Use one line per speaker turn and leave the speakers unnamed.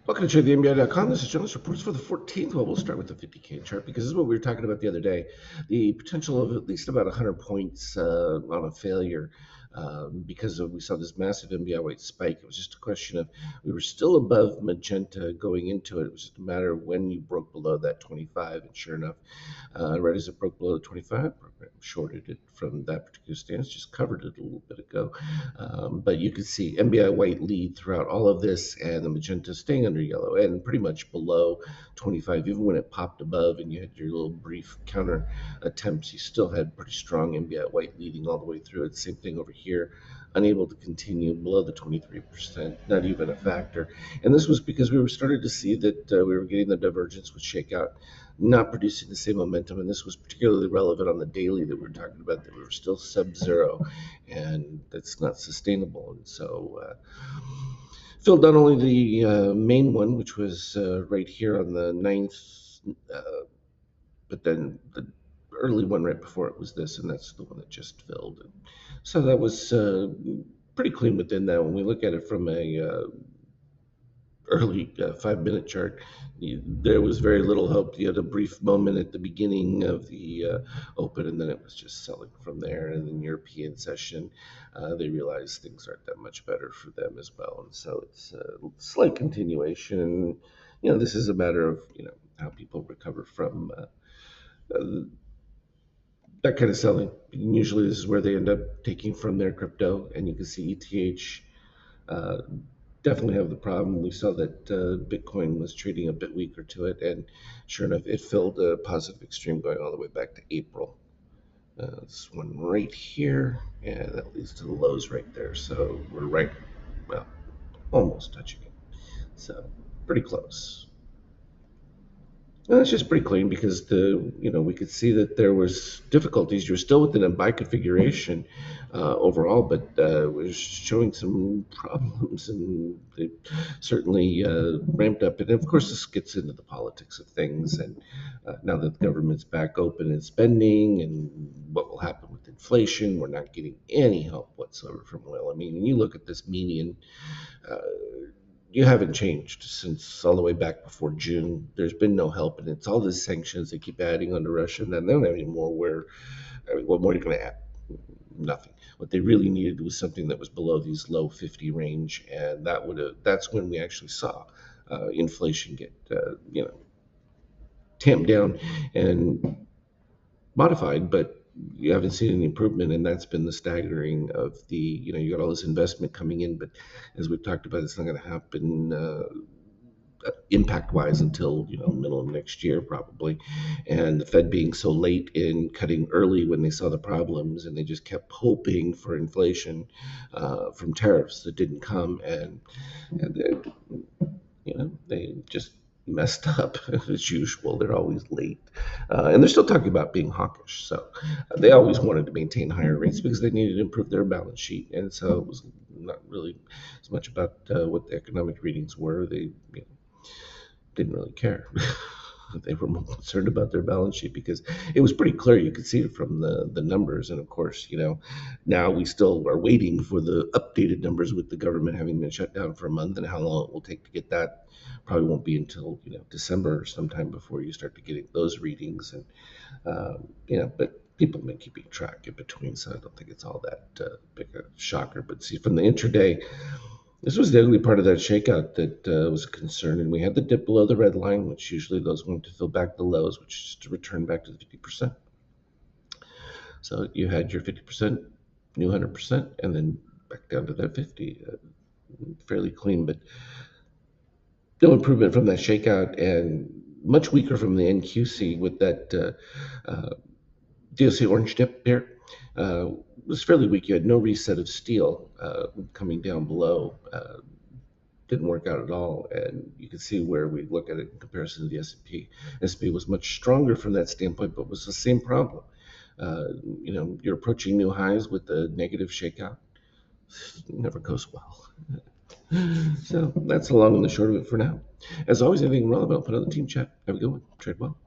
Welcome to TradeTheNBI.com. This is Jonas Reports for the 14th. Well, we'll start with the 50K chart because this is what we were talking about the other day. The potential of at least about 100 points on a failure because we saw this massive NBI weight spike. It was just a question of we were still above magenta going into it. It was just a matter of when you broke below that 25. And sure enough, right as it broke below the 25, shorted it from that particular stance, just covered it a little bit ago. But you could see NBI white lead throughout all of this, and the magenta staying under yellow and pretty much below 25. Even when it popped above and you had your little brief counter attempts, you still had pretty strong NBI white leading all the way through it. Same thing over here, unable to continue below the 23%, not even a factor. And this was because we were starting to see that we were getting the divergence with shakeout not producing the same momentum. And this was particularly relevant on the daily that we were talking about, that we were still sub-zero, and that's not sustainable. And so filled not only the main one, which was right here on the 9th, but then the early one right before it was this, and that's the one that just filled. And so that was pretty clean within that. When we look at it from a early 5-minute chart, there was very little hope. You had a brief moment at the beginning of the open, and then it was just selling from there. And then European session, they realized things aren't that much better for them as well, and so it's a slight continuation. This is a matter of how people recover from that kind of selling. And usually, this is where they end up taking from their crypto, and you can see ETH. Uh, Definitely have the problem. We saw that Bitcoin was trading a bit weaker to it, and sure enough, it filled a positive extreme going all the way back to April. This one right here, and that leads to the lows right there. So we're right, well, almost touching it. So pretty close. No, it's just pretty clean because we could see that there was difficulties. You're still within a buy configuration overall, but was showing some problems, and they certainly ramped up. And of course, this gets into the politics of things. And now that the government's back open and spending, and what will happen with inflation, we're not getting any help whatsoever from oil. I mean, when you look at this median. Uh, you haven't changed since all the way back before June. There's been no help, and it's all the sanctions they keep adding onto Russia, and then they don't have any more. What more are you going to add? Nothing. What they really needed was something that was below these low 50 range, and that's when we actually saw inflation get tamped down and modified, but you haven't seen any improvement, and that's been the staggering of you got all this investment coming in, but as we've talked about, it's not going to happen impact wise until middle of next year probably. And the Fed being so late in cutting early when they saw the problems, and they just kept hoping for inflation from tariffs that didn't come, and they just messed up as usual. They're always late, and they're still talking about being hawkish. So they always wanted to maintain higher rates because they needed to improve their balance sheet, and so it was not really as much about what the economic readings were. They didn't really care. They were more concerned about their balance sheet because it was pretty clear. You could see it from the numbers. And of course, now we still are waiting for the updated numbers with the government having been shut down for a month, and how long it will take to get that. Probably won't be until December or sometime before you start to get those readings. And but people have been keeping track in between, so I don't think it's all that big a shocker. But see, from the intraday, this was the ugly part of that shakeout that was a concern, and we had the dip below the red line, which usually goes going to fill back the lows, which is to return back to the 50%. So you had your 50%, new 100%, and then back down to that 50, fairly clean, but no improvement from that shakeout, and much weaker from the NQC with that DOC orange dip here. Was fairly weak. You had no reset of steel coming down below. Didn't work out at all, and you can see where we look at it in comparison to the S&P. S&P was much stronger from that standpoint, but was the same problem. You're approaching new highs with a negative shakeout. It never goes well. So that's the long and the short of it for now. As always, anything relevant, I'll put on the team chat. Have a good one. Trade well.